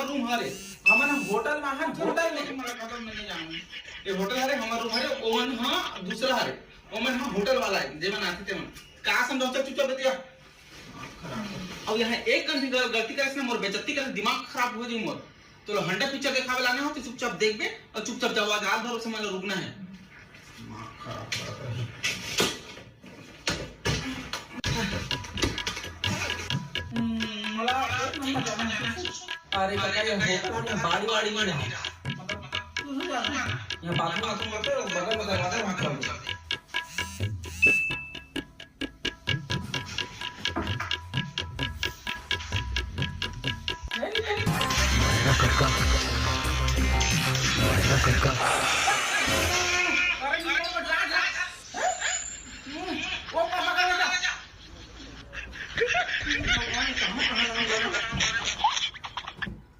room हरे हमन hotel में हन होटल में मला कदम नहीं जाऊं ये होटल हरे हमार रूम हरे ओवन हां दूसरा हरे ओवन हां होटल वाला है जेमन आते ते मन का समझो चुपचाप बतिया अब यहाँ एक गलती करे से मोर बेइज्जती करे दिमाग खराब हो जाई मोर तो हंडा पिक्चर देखावे लाने हो तो चुपचाप देखबे और चुपचाप जवाब आल भरोसे समझ रुकना है दिमाग खराब करता है मला एक नंबर जाना अरे काका ये होटल में बाड़ी वाड़ी में है यहाँ बाथरूम आते बगल में दरवाजा वहां कर दो